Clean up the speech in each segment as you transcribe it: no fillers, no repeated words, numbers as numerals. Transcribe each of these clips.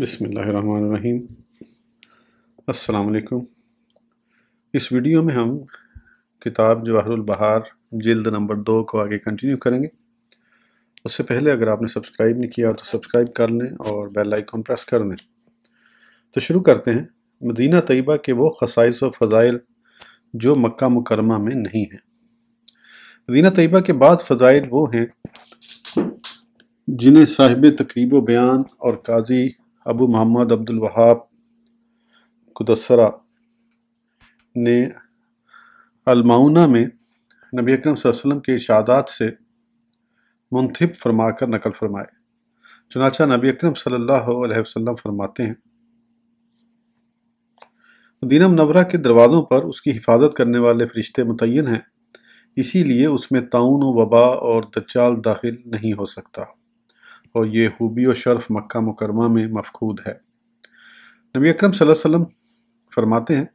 بسم اللہ الرحمن الرحیم۔ السلام علیکم۔ اس ویڈیو میں ہم کتاب جواہر البحار جلد نمبر 2 کو آگے کنٹینیو کریں گے۔ اس سے پہلے اگر آپ نے سبسکرائب نہیں کیا تو سبسکرائب کر لیں اور بیل آئیکن پریس کر دیں۔ تو شروع کرتے ہیں۔ مدینہ طیبہ کے وہ خصائص و فضائل جو مکہ مکرمہ میں نہیں ہیں۔ مدینہ طیبہ کے بعد فضائل وہ ہیں جنہیں صاحب تقریب و بیان اور قاضی ابو محمد عبد الوہاب قدسرہ نے المعونہ میں نبی اکرم صلی اللہ علیہ وسلم کے ارشادات سے منتخب فرما کر نقل فرمائے۔ چنانچہ نبی اکرم صلی اللہ علیہ وسلم فرماتے ہیں، مدینہ منورہ کے دروازوں پر اس کی حفاظت کرنے والے فرشتے متعین ہیں، اسی لیے اس میں طاعون و وبا اور دجال داخل نہیں ہو سکتا، اور یہ خوبی و شرف مکہ مکرمہ میں مفقود ہے۔ نبی اکرم صلی اللہ علیہ وسلم فرماتے ہیں،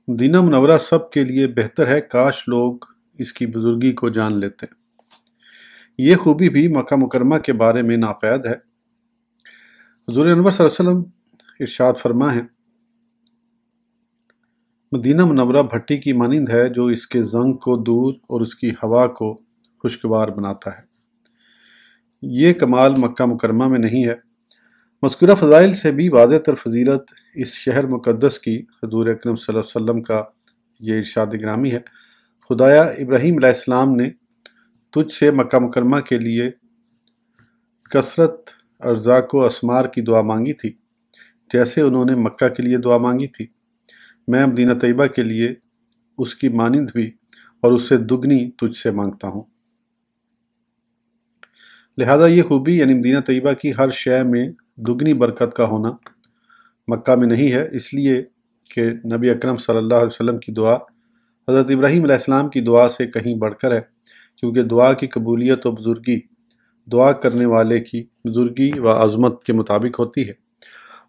مدینہ منورہ سب کے لیے بہتر ہے، کاش لوگ اس کی بزرگی کو جان لیتے۔ یہ خوبی بھی مکہ مکرمہ کے بارے میں ناپید ہے۔ حضور انور صلی اللہ علیہ وسلم ارشاد فرما ہے، مدینہ منورہ بھٹی کی مانند ہے جو اس کے زنگ کو دور اور اس کی ہوا کو خوشگوار بناتا ہے۔ یہ کمال مکہ مکرمہ میں نہیں ہے۔ مذکورہ فضائل سے بھی واضح تر فضیلت اس شہر مقدس کی حضور اکرم صلی اللہ علیہ وسلم کا یہ ارشاد گرامی ہے، خدایا ابراہیم علیہ السلام نے تجھ سے مکہ مکرمہ کے لیے کثرت ارزاق و اسمار کی دعا مانگی تھی، جیسے انہوں نے مکہ کے لیے دعا مانگی تھی۔ میں مدینہ طیبہ کے لیے اس کی مانند بھی اور اس سے دگنی تجھ سے مانگتا ہوں۔ لہذا یہ خوبی یعنی مدینہ طیبہ کی ہر شے میں دگنی برکت کا ہونا مکہ میں نہیں ہے، اس لیے کہ نبی اکرم صلی اللہ علیہ وسلم کی دعا حضرت ابراہیم علیہ السلام کی دعا سے کہیں بڑھ کر ہے، کیونکہ دعا کی قبولیت و بزرگی دعا کرنے والے کی بزرگی و عظمت کے مطابق ہوتی ہے،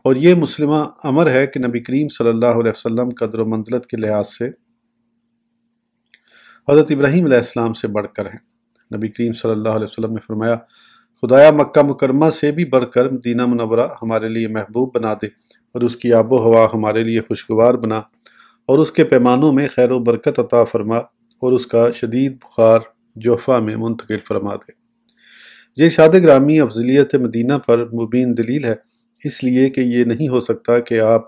اور یہ مسلمہ امر ہے کہ نبی کریم صلی اللہ علیہ وسلم قدر و منزلت کے لحاظ سے حضرت ابراہیم علیہ السلام سے بڑھ کر ہیں۔ نبی کریم صلی اللہ علیہ وسلم نے فرمایا، خدایا مکہ مکرمہ سے بھی بڑھ کر مدینہ منورہ ہمارے لیے محبوب بنا دے، اور اس کی آب و ہوا ہمارے لیے خوشگوار بنا، اور اس کے پیمانوں میں خیر و برکت عطا فرما، اور اس کا شدید بخار جوفہ میں منتقل فرما دے۔ یہ ارشاد گرامی افضلیت مدینہ پر مبین دلیل ہے، اس لیے کہ یہ نہیں ہو سکتا کہ آپ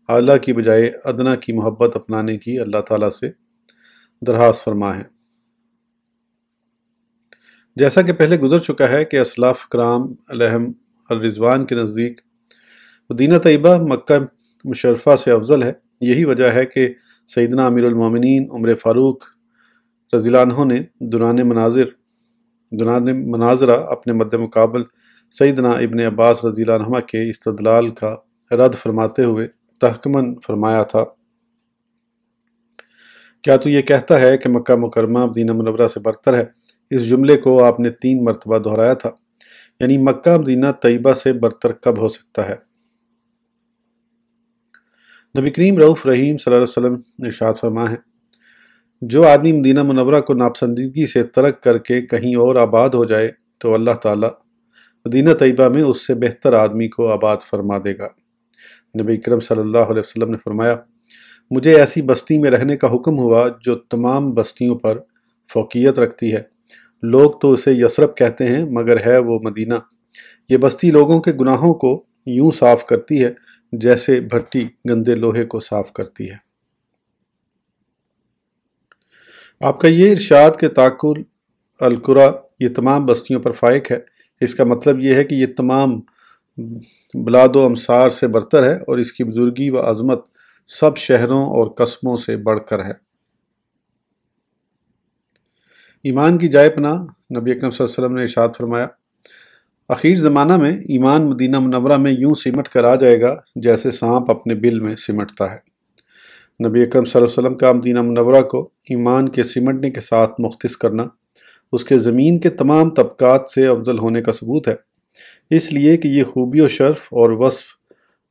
اعلیٰ کی بجائے ادنا کی محبت اپنانے کی اللہ تعالیٰ سے درخواست فرما ہیں۔ جیسا کہ پہلے گزر چکا ہے کہ اسلاف کرام علیہم الرضوان کے نزدیک مدینہ طیبہ مکہ مشرفہ سے افضل ہے۔ یہی وجہ ہے کہ سیدنا امیر المومنین عمر فاروق رضی اللہ عنہ نے دوران مناظرہ اپنے مد مقابل سیدنا ابن عباس رضی اللہ عنہما کے استدلال کا رد فرماتے ہوئے تحکماً فرمایا تھا، کیا تو یہ کہتا ہے کہ مکہ مکرمہ مدینہ منورہ سے برتر ہے؟ اس جملے کو آپ نے 3 مرتبہ دہرایا تھا، یعنی مکہ مدینہ طیبہ سے برتر کب ہو سکتا ہے؟ نبی کریم رؤوف رحیم صلی اللہ علیہ وسلم نے ارشاد فرما ہے، جو آدمی مدینہ منورہ کو ناپسندیدگی سے ترک کر کے کہیں اور آباد ہو جائے تو اللہ تعالیٰ مدینہ طیبہ میں اس سے بہتر آدمی کو آباد فرما دے گا۔ نبی کریم صلی اللہ علیہ وسلم نے فرمایا، مجھے ایسی بستی میں رہنے کا حکم ہوا جو تمام بستیوں پر فوقیت رکھتی ہے۔ لوگ تو اسے یثرب کہتے ہیں، مگر ہے وہ مدینہ۔ یہ بستی لوگوں کے گناہوں کو یوں صاف کرتی ہے جیسے بھٹی گندے لوہے کو صاف کرتی ہے۔ آپ کا یہ ارشاد کہ تاکل القرى یہ تمام بستیوں پر فائق ہے، اس کا مطلب یہ ہے کہ یہ تمام بلاد و امصار سے برتر ہے، اور اس کی بزرگی و عظمت سب شہروں اور قصبوں سے بڑھ کر ہے۔ ایمان کی جائے پناہ نبی اکرم صلی اللہ علیہ وسلم نے ارشاد فرمایا، اخیر زمانہ میں ایمان مدینہ منورہ میں یوں سمٹ کر آ جائے گا جیسے سانپ اپنے بل میں سمٹتا ہے۔ نبی اکرم صلی اللہ علیہ وسلم کا مدینہ منورہ کو ایمان کے سمٹنے کے ساتھ مختص کرنا اس کے زمین کے تمام طبقات سے افضل ہونے کا ثبوت ہے، اس لیے کہ یہ خوبی و شرف اور وصف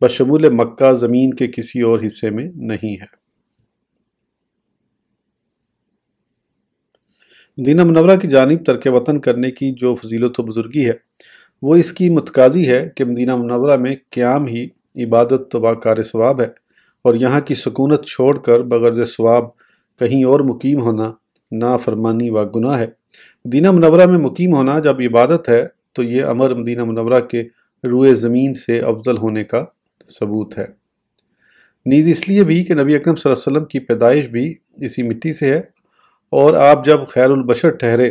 بشمول مکہ زمین کے کسی اور حصے میں نہیں ہے۔ مدینہ منورہ کی جانب ترک وطن کرنے کی جو فضیلت و بزرگی ہے، وہ اس کی متقاضی ہے کہ مدینہ منورہ میں قیام ہی عبادت و باکار ثواب ہے، اور یہاں کی سکونت چھوڑ کر بغرض ثواب کہیں اور مقیم ہونا نافرمانی و گناہ ہے۔ مدینہ منورہ میں مقیم ہونا جب عبادت ہے تو یہ امر مدینہ منورہ کے روئے زمین سے افضل ہونے کا ثبوت ہے۔ نیز اس لیے بھی کہ نبی اکرم صلی اللہ علیہ وسلم کی پیدائش بھی اسی مٹی سے ہے، اور آپ جب خیر البشر ٹھہرے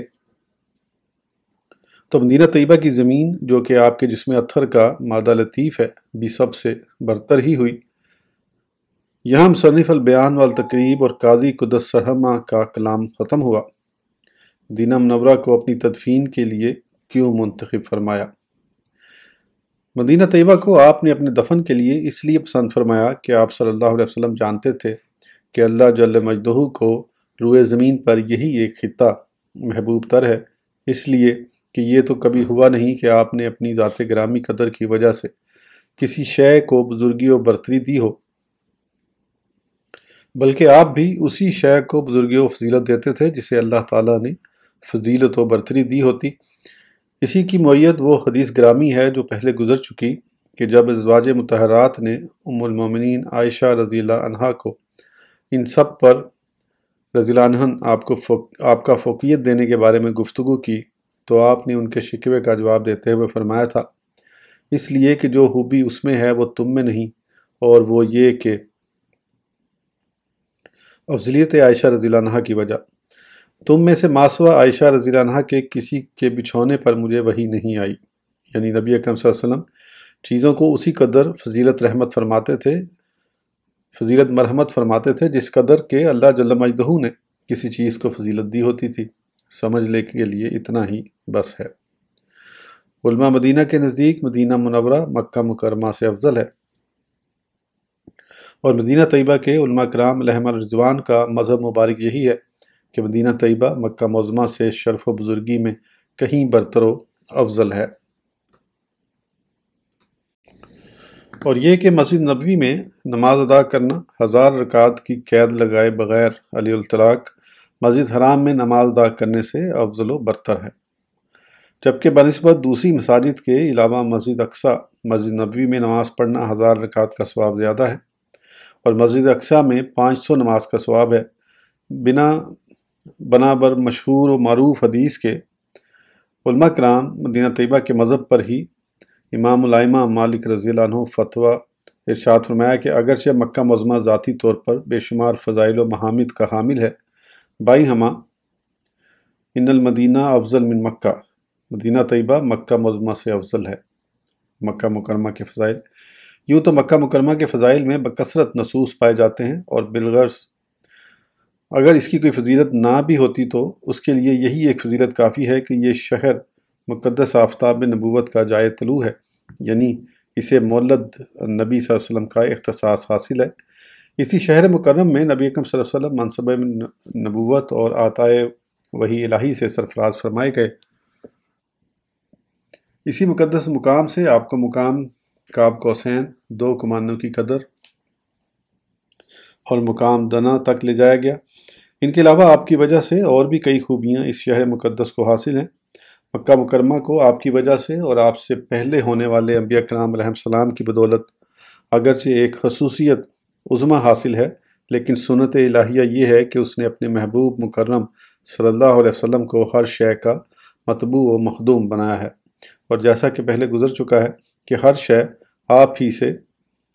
تو مدینہ طیبہ کی زمین جو کہ آپ کے جسم اطہر کا مادہ لطیف ہے بھی سب سے برتر ہی ہوئی۔ یہاں مصنف البیان والتقریب اور قاضی قدس سرہمہ کا کلام ختم ہوا۔ مدینہ منورہ کو اپنی تدفین کے لیے کیوں منتخب فرمایا؟ مدینہ طیبہ کو آپ نے اپنے دفن کے لیے اس لیے پسند فرمایا کہ آپ صلی اللہ علیہ وسلم جانتے تھے کہ اللہ جل مجدہ کو روئے زمین پر یہی ایک خطہ محبوب تر ہے، اس لیے کہ یہ تو کبھی ہوا نہیں کہ آپ نے اپنی ذات گرامی قدر کی وجہ سے کسی شے کو بزرگی و برتری دی ہو، بلکہ آپ بھی اسی شے کو بزرگی و فضیلت دیتے تھے جسے اللہ تعالیٰ نے فضیلت و برتری دی ہوتی۔ اسی کی معیت وہ حدیث گرامی ہے جو پہلے گزر چکی کہ جب ازواج مطہرات نے ام المومنین عائشہ رضی اللہ عنہا کو ان سب پر رضی اللہ عنہن آپ کا فوقیت دینے کے بارے میں گفتگو کی تو آپ نے ان کے شکوے کا جواب دیتے ہوئے فرمایا تھا، اس لیے کہ جو خوبی اس میں ہے وہ تم میں نہیں، اور وہ یہ کہ افضلیت عائشہ رضی اللہ عنہا کی وجہ تم میں سے ماسوا عائشہ رضی اللہ عنہا کے کسی کے بچھونے پر مجھے وحی نہیں آئی، یعنی نبی اکرم صلی اللہ علیہ وسلم چیزوں کو اسی قدر فضیلت مرحمت فرماتے تھے جس قدر کہ اللہ جل مجدہ نے کسی چیز کو فضیلت دی ہوتی تھی۔ سمجھ لے کے لیے اتنا ہی بس ہے۔ علماء مدینہ کے نزدیک مدینہ منورہ مکہ مکرمہ سے افضل ہے، اور مدینہ طیبہ کے علماء کرام علیہم الرضوان کا مذہب مبارک یہی ہے کہ مدینہ طیبہ مکہ معظمہ سے شرف و بزرگی میں کہیں برتر و افضل ہے۔ اور یہ کہ مسجد نبوی میں نماز ادا کرنا 1000 رکعت کی قید لگائے بغیر علی الاطلاق مسجد حرام میں نماز ادا کرنے سے افضل و برتر ہے، جبکہ بنسبت دوسری مساجد کے علاوہ مسجد اقصی مسجد نبوی میں نماز پڑھنا 1000 رکعت کا ثواب زیادہ ہے، اور مسجد اقصی میں 500 نماز کا ثواب ہے۔ بنابر مشہور و معروف حدیث کے علماء کرام مدینہ طیبہ کے مذہب پر ہی امام الائمہ مالک رضی اللہ عنہ فتویٰ ارشاد فرمایا کہ اگرچہ مکہ معظمہ ذاتی طور پر بے شمار فضائل و محامد کا حامل ہے، بائی ہمہ ان المدینہ افضل من مکہ، مدینہ طیبہ مکہ معظمہ سے افضل ہے۔ مکہ مکرمہ کے فضائل، یوں تو مکہ مکرمہ کے فضائل میں بکثرت نصوص پائے جاتے ہیں، اور بالغرض اگر اس کی کوئی فضیلت نہ بھی ہوتی تو اس کے لیے یہی ایک فضیلت کافی ہے کہ یہ شہر مقدس آفتاب نبوت کا جائے طلوع ہے، یعنی اسے مولد نبی صلی اللہ علیہ وسلم کا اختصاص حاصل ہے۔ اسی شہر مکرم میں نبی اکرم صلی اللہ علیہ وسلم منصب نبوت اور عطائے وحی الہی سے سرفراز فرمائے گئے۔ اسی مقدس مقام سے آپ کو مقام قاب قوسین 2 کمانوں کی قدر اور مقام دنا تک لے جایا گیا۔ ان کے علاوہ آپ کی وجہ سے اور بھی کئی خوبیاں اس شہر مقدس کو حاصل ہیں۔ مکہ مکرمہ کو آپ کی وجہ سے اور آپ سے پہلے ہونے والے انبیاء کرام علیہ السلام کی بدولت اگرچہ ایک خصوصیت عظمی حاصل ہے، لیکن سنت الہیہ یہ ہے کہ اس نے اپنے محبوب مکرم صلی اللہ علیہ وسلم کو ہر شے کا متبوع و مخدوم بنایا ہے، اور جیسا کہ پہلے گزر چکا ہے کہ ہر شے آپ ہی سے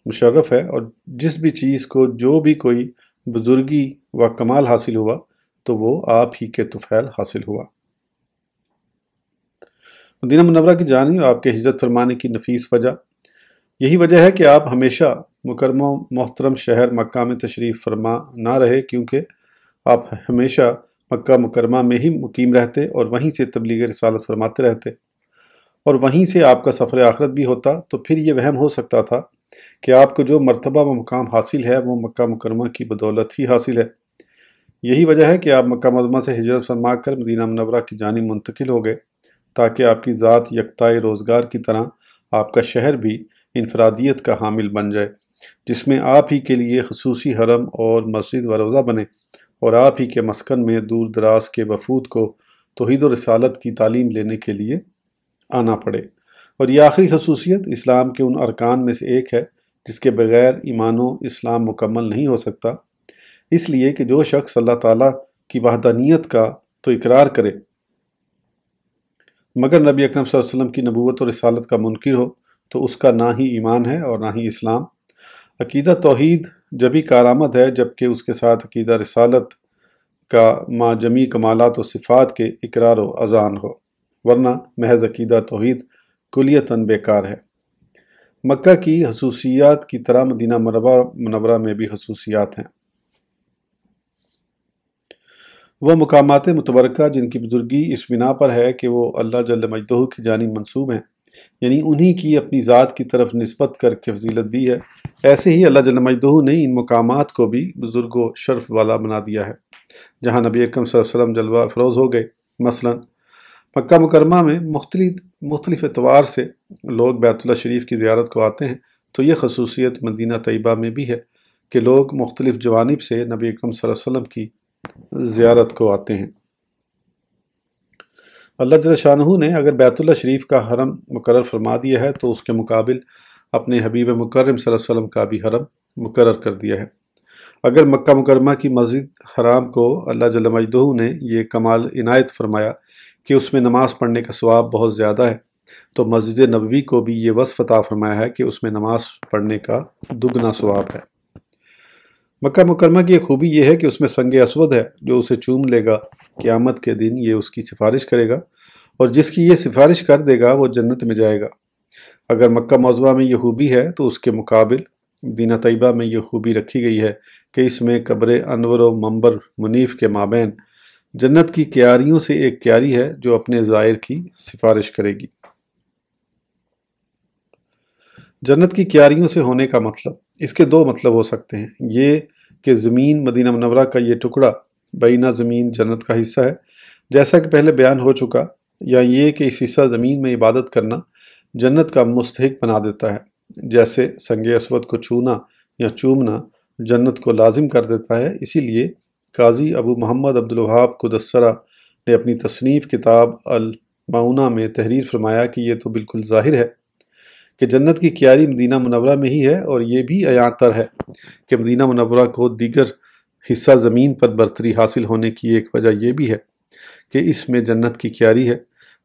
مشرف ہے، اور جس بھی چیز کو جو بھی کوئی بزرگی و کمال حاصل ہوا تو وہ آپ ہی کے طفیل حاصل ہوا۔ مدینہ منورہ کی جانب آپ کے ہجرت فرمانے کی نفیس وجہ یہی وجہ ہے کہ آپ ہمیشہ مکرم و محترم شہر مکہ میں تشریف فرما نہ رہے، کیونکہ آپ ہمیشہ مکہ مکرمہ میں ہی مقیم رہتے اور وہیں سے تبلیغ رسالت فرماتے رہتے، اور وہیں سے آپ کا سفر آخرت بھی ہوتا، تو پھر یہ وہم ہو سکتا تھا کہ آپ کو جو مرتبہ و مقام حاصل ہے وہ مکہ مکرمہ کی بدولت ہی حاصل ہے۔ یہی وجہ ہے کہ آپ مکہ معظمہ سے ہجرت فرما کر مدینہ منورہ کی جانب منتقل ہو گئے، تاکہ آپ کی ذات یکتائے روزگار کی طرح آپ کا شہر بھی انفرادیت کا حامل بن جائے، جس میں آپ ہی کے لیے خصوصی حرم اور مسجد و روضہ بنے، اور آپ ہی کے مسکن میں دور دراز کے وفود کو توحید و رسالت کی تعلیم لینے کے لیے آنا پڑے۔ اور یہ آخری خصوصیت اسلام کے ان ارکان میں سے ایک ہے جس کے بغیر ایمان و اسلام مکمل نہیں ہو سکتا، اس لیے کہ جو شخص اللہ تعالیٰ کی وحدانیت کا تو اقرار کرے مگر نبی اکرم صلی اللہ علیہ وسلم کی نبوت اور رسالت کا منکر ہو تو اس کا نہ ہی ایمان ہے اور نہ ہی اسلام۔ عقیدہ توحید جبھی کارآمد ہے جبکہ اس کے ساتھ عقیدہ رسالت کا ما جمیع کمالات و صفات کے اقرار و اذعان ہو، ورنہ محض عقیدہ توحید کلیتاً بیکار ہے۔ مکہ کی خصوصیات کی طرح مدینہ منورہ میں بھی خصوصیات ہیں۔ وہ مقامات متبرکہ جن کی بزرگی اس بنا پر ہے کہ وہ اللہ جل مجدہ کی جانب منسوب ہیں، یعنی انہی کی اپنی ذات کی طرف نسبت کر کے فضیلت دی ہے، ایسے ہی اللہ جل مجدہ نے ان مقامات کو بھی بزرگ و شرف والا بنا دیا ہے جہاں نبی اکرم صلی اللہ علیہ وسلم جلوہ افروز ہو گئے۔ مثلا مکہ مکرمہ میں مختلف اعتبار سے لوگ بیت اللہ شریف کی زیارت کو آتے ہیں، تو یہ خصوصیت مدینہ طیبہ میں بھی ہے کہ لوگ مختلف جوانب سے نبی اکرم صلی اللہ علیہ وسلم کی زیارت کو آتے ہیں۔ اللہ جل شانہ نے اگر بیت اللہ شریف کا حرم مقرر فرما دیا ہے تو اس کے مقابل اپنے حبیب مکرم صلی اللہ علیہ وسلم کا بھی حرم مقرر کر دیا ہے۔ اگر مکہ مکرمہ کی مسجد حرام کو اللہ جل مجدہ نے یہ کمال عنایت فرمایا کہ اس میں نماز پڑھنے کا ثواب بہت زیادہ ہے، تو مسجد نبوی کو بھی یہ وصف عطا فرمایا ہے کہ اس میں نماز پڑھنے کا دگنا ثواب ہے۔ مکہ مکرمہ کی ایک خوبی یہ ہے کہ اس میں سنگ اسود ہے، جو اسے چوم لے گا قیامت کے دن یہ اس کی سفارش کرے گا، اور جس کی یہ سفارش کر دے گا وہ جنت میں جائے گا۔ اگر مکہ معظمہ میں یہ خوبی ہے تو اس کے مقابل مدینہ طیبہ میں یہ خوبی رکھی گئی ہے کہ اس میں قبر انور و منبر منیف کے مابین جنت کی کیاریوں سے ایک کیاری ہے جو اپنے زائر کی سفارش کرے گی۔ جنت کی کیاریوں سے ہونے کا مطلب، اس کے دو مطلب ہو سکتے ہیں، یہ کہ زمین مدینہ منورہ کا یہ ٹکڑا بینہ زمین جنت کا حصہ ہے جیسا کہ پہلے بیان ہو چکا، یا یہ کہ اس حصہ زمین میں عبادت کرنا جنت کا مستحق بنا دیتا ہے، جیسے سنگ اسود کو چھونا یا چومنا جنت کو لازم کر دیتا ہے۔ اسی لیے قاضی ابو محمد عبدالوہاب قدسرہ نے اپنی تصنیف کتاب المعونہ میں تحریر فرمایا کہ یہ تو بالکل ظاہر ہے کہ جنت کی کیاری مدینہ منورہ میں ہی ہے، اور یہ بھی عیاں تر ہے کہ مدینہ منورہ کو دیگر حصہ زمین پر برتری حاصل ہونے کی ایک وجہ یہ بھی ہے کہ اس میں جنت کی کیاری ہے۔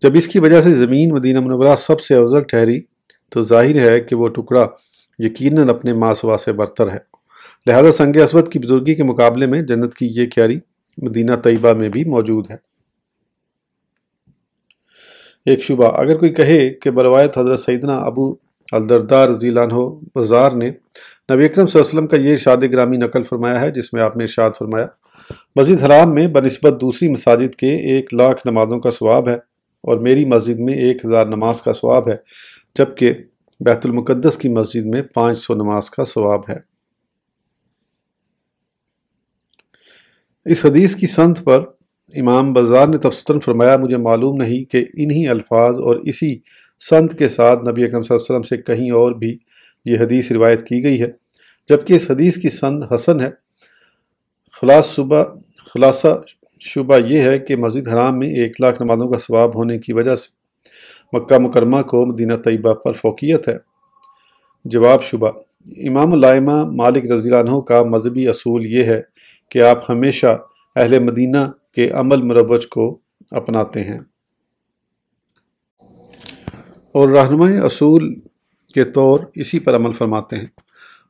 جب اس کی وجہ سے زمین مدینہ منورہ سب سے افضل ٹھہری تو ظاہر ہے کہ وہ ٹکڑا یقیناً اپنے ماسوا سے برتر ہے، لہذا سنگ اسود کی بزرگی کے مقابلے میں جنت کی یہ کیاری مدینہ طیبہ میں بھی موجود ہے۔ ایک شبہ، اگر کوئی کہے کہ بروایت حضرت سیدنا ابو الدرداء رضی اللہ عنہ بزار نے نبی اکرم صلی اللہ علیہ وسلم کا یہ ارشاد گرامی نقل فرمایا ہے جس میں آپ نے ارشاد فرمایا، مسجد حرام میں بنسبت دوسری مساجد کے 1,00,000 نمازوں کا ثواب ہے اور میری مسجد میں 1,000 نماز کا ثواب ہے، جبکہ بیت المقدس کی مسجد میں 500 نماز کا ثواب ہے۔ اس حدیث کی سند پر امام بزار نے تفصیلاً فرمایا، مجھے معلوم نہیں کہ انہی الفاظ اور اسی سند کے ساتھ نبی اکرم صلی اللہ علیہ وسلم سے کہیں اور بھی یہ حدیث روایت کی گئی ہے، جبکہ اس حدیث کی سند حسن ہے۔ خلاصہ شبہ یہ ہے کہ مسجد حرام میں 1,00,000 نمازوں کا ثواب ہونے کی وجہ سے مکہ مکرمہ کو مدینہ طیبہ پر فوقیت ہے۔ جواب شبہ، امام الائمہ مالک رضی اللہ عنہ کا مذہبی اصول یہ ہے کہ آپ ہمیشہ اہل مدینہ کے عمل مروج کو اپناتے ہیں، اور رہنمائی اصول کے طور اسی پر عمل فرماتے ہیں،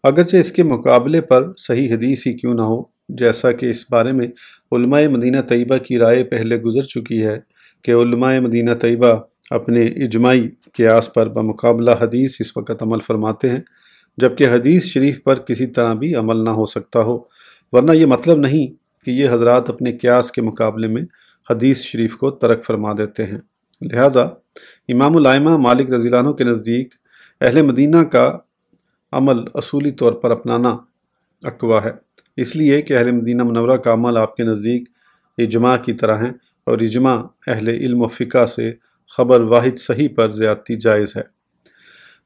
اگرچہ اس کے مقابلے پر صحیح حدیث ہی کیوں نہ ہو، جیسا کہ اس بارے میں علماء مدینہ طیبہ کی رائے پہلے گزر چکی ہے کہ علماء مدینہ طیبہ اپنے اجماعی قیاس پر بمقابلہ حدیث اس وقت عمل فرماتے ہیں جبکہ حدیث شریف پر کسی طرح بھی عمل نہ ہو سکتا ہو، ورنہ یہ مطلب نہیں کہ یہ حضرات اپنے قیاس کے مقابلے میں حدیث شریف کو ترک فرما دیتے ہیں۔ لہذا امام الائمہ مالک رضی اللہ عنہ کے نزدیک اہل مدینہ کا عمل اصولی طور پر اپنانا اقوا ہے، اس لیے کہ اہل مدینہ منورہ کا عمل آپ کے نزدیک اجماع کی طرح ہیں، اور اجماع اہل علم و فقہ سے خبر واحد صحیح پر زیادتی جائز ہے۔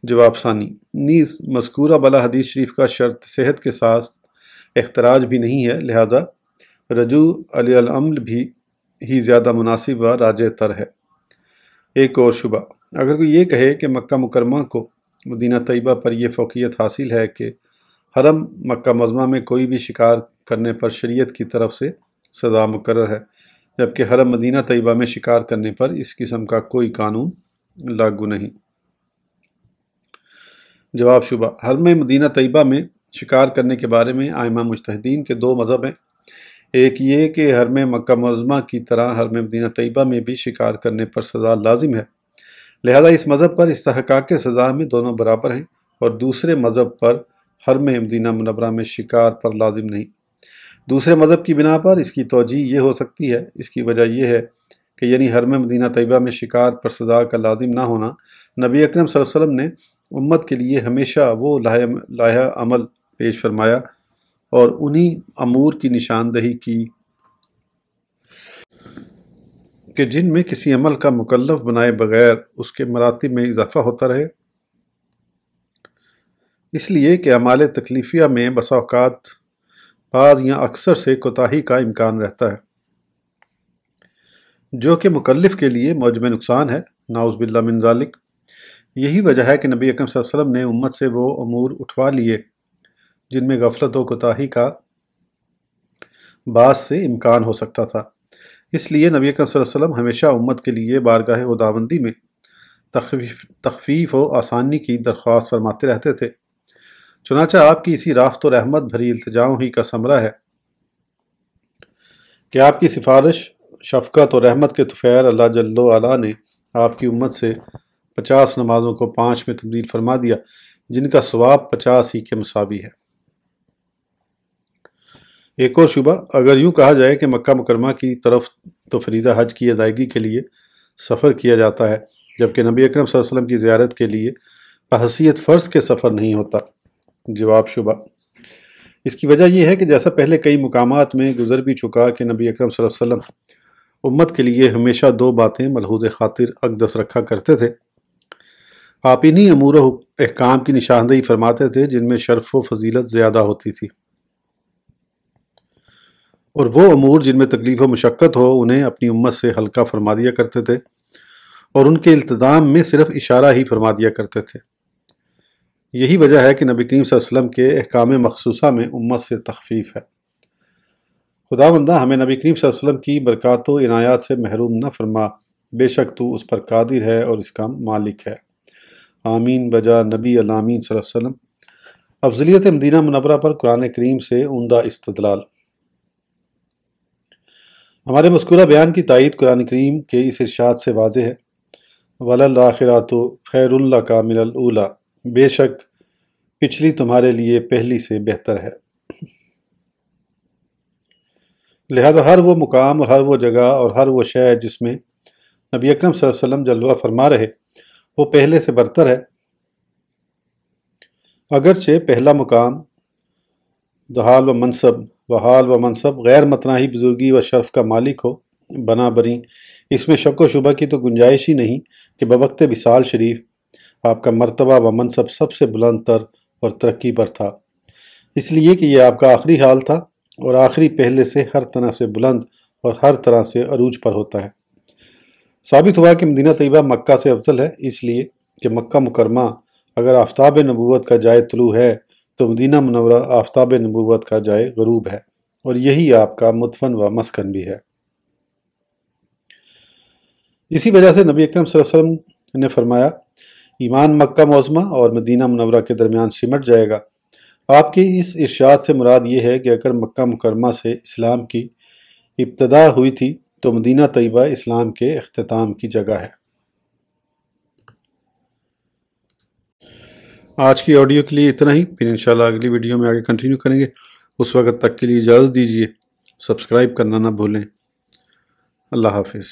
جواب ثانی، نیز مذکورہ بلا حدیث شریف کا شرط صحت کے ساتھ اختراج بھی نہیں ہے، لہذا رجوع علی العمل بھی ہی زیادہ مناسب و راجح تر ہے۔ ایک اور شبہ، اگر کوئی یہ کہے کہ مکہ مکرمہ کو مدینہ طیبہ پر یہ فوقیت حاصل ہے کہ حرم مکہ معظمہ میں کوئی بھی شکار کرنے پر شریعت کی طرف سے سزا مقرر ہے، جبکہ حرم مدینہ طیبہ میں شکار کرنے پر اس قسم کا کوئی قانون لاگو نہیں۔ جواب شبہ: حرم مدینہ طیبہ میں شکار کرنے کے بارے میں ائمہ مجتہدین کے دو مذہب ہیں۔ ایک یہ کہ حرم مکہ معظمہ کی طرح حرم مدینہ طیبہ میں بھی شکار کرنے پر سزا لازم ہے، لہذا اس مذہب پر استحقاق سزا میں دونوں برابر ہیں، اور دوسرے مذہب پر حرم مدینہ منورہ میں شکار پر لازم نہیں۔ دوسرے مذہب کی بنا پر اس کی توجیہ یہ ہو سکتی ہے، اس کی وجہ یہ ہے کہ یعنی حرم مدینہ طیبہ میں شکار پر سزا کا لازم نہ ہونا نبی اکرم صلی اللہ علیہ وسلم نے امت کے لیے ہمیشہ وہ لائحہ عمل پیش فرمایا اور انہی امور کی نشاندہی کی کہ جن میں کسی عمل کا مکلف بنائے بغیر اس کے مراتب میں اضافہ ہوتا رہے، اس لیے کہ اعمال تکلیفیہ میں بسا اوقات بعض یا اکثر سے کوتاہی کا امکان رہتا ہے، جو کہ مکلف کے لیے موجب نقصان ہے، نعوذ باللہ من ذالک۔ یہی وجہ ہے کہ نبی اکرم صلی اللہ علیہ وسلم نے امت سے وہ امور اٹھوا لیے جن میں غفلت و کوتاہی کا بعض سے امکان ہو سکتا تھا۔ اس لیے نبی اکرم صلی اللہ علیہ وسلم ہمیشہ امت کے لیے بارگاہ خداوندی میں تخفیف و آسانی کی درخواست فرماتے رہتے تھے۔ چنانچہ آپ کی اسی رافت و رحمت بھری التجاؤں ہی کا ثمرہ ہے کہ آپ کی سفارش، شفقت اور رحمت کے طفیل اللہ جل وعلا نے آپ کی امت سے 50 نمازوں کو 5 میں تبدیل فرما دیا، جن کا ثواب 50 ہی کے مساوی ہے۔ ایک اور شبہ: اگر یوں کہا جائے کہ مکہ مکرمہ کی طرف تو فریضہ حج کی ادائیگی کے لیے سفر کیا جاتا ہے، جبکہ نبی اکرم صلی اللہ علیہ وسلم کی زیارت کے لیے بحیثیت فرض کے سفر نہیں ہوتا۔ جواب شبہ: اس کی وجہ یہ ہے کہ جیسا پہلے کئی مقامات میں گزر بھی چکا کہ نبی اکرم صلی اللہ علیہ وسلم امت کے لیے ہمیشہ 2 باتیں ملحوظ خاطر اقدس رکھا کرتے تھے۔ آپ انہی امور و احکام کی نشاندہی فرماتے تھے جن میں شرف و فضیلت زیادہ ہوتی تھی، اور وہ امور جن میں تکلیف و مشقت ہو انہیں اپنی امت سے ہلکا فرما دیا کرتے تھے، اور ان کے التزام میں صرف اشارہ ہی فرما دیا کرتے تھے۔ یہی وجہ ہے کہ نبی کریم صلی اللہ علیہ وسلم کے احکام مخصوصہ میں امت سے تخفیف ہے۔ خداوندہ ہمیں نبی کریم صلی اللہ علیہ وسلم کی برکات و عنایات سے محروم نہ فرما، بے شک تو اس پر قادر ہے اور اس کا مالک ہے۔ آمین بجا نبی الامین صلی اللہ علیہ وسلم۔ افضلیت مدینہ منورہ پر قرآن کریم سے عمدہ استدلال۔ ہمارے مذکورہ بیان کی تائید قرآن کریم کے اس ارشاد سے واضح ہے، وَلَلْآخِرَةُ خَيْرٌ لَكَ مِنَ الْأُولَىٰ، بے شک پچھلی تمہارے لیے پہلی سے بہتر ہے۔ لہذا ہر وہ مقام اور ہر وہ جگہ اور ہر وہ شے جس میں نبی اکرم صلی اللہ علیہ وسلم جلوہ فرما رہے وہ پہلے سے برتر ہے، اگرچہ پہلا مقام حال و منصب غیر متناہی بزرگی و شرف کا مالک ہو، بنا بریں اس میں شک و شبہ کی تو گنجائش ہی نہیں کہ بوقت وصال شریف آپ کا مرتبہ و منصب سب سے بلند تر اور ترقی پر تھا، اس لیے کہ یہ آپ کا آخری حال تھا، اور آخری پہلے سے ہر طرح سے بلند اور ہر طرح سے عروج پر ہوتا ہے۔ ثابت ہوا کہ مدینہ طیبہ مکہ سے افضل ہے، اس لیے کہ مکہ مکرمہ اگر آفتاب نبوت کا جائے طلوع ہے تو مدینہ منورہ آفتاب نبوت کا جائے غروب ہے، اور یہی آپ کا مدفن و مسکن بھی ہے۔ اسی وجہ سے نبی اکرم صلی اللہ علیہ وسلم نے فرمایا، ایمان مکہ معظمہ اور مدینہ منورہ کے درمیان سمٹ جائے گا۔ آپ کی اس ارشاد سے مراد یہ ہے کہ اگر مکہ مکرمہ سے اسلام کی ابتدا ہوئی تھی تو مدینہ طیبہ اسلام کے اختتام کی جگہ ہے۔ آج کی آڈیو کے لیے اتنا ہی، پھر انشاءاللہ اگلی ویڈیو میں آگے کنٹینیو کریں گے۔ اس وقت تک کے لیے اجازت دیجیے، سبسکرائب کرنا نہ بھولیں۔ اللہ حافظ۔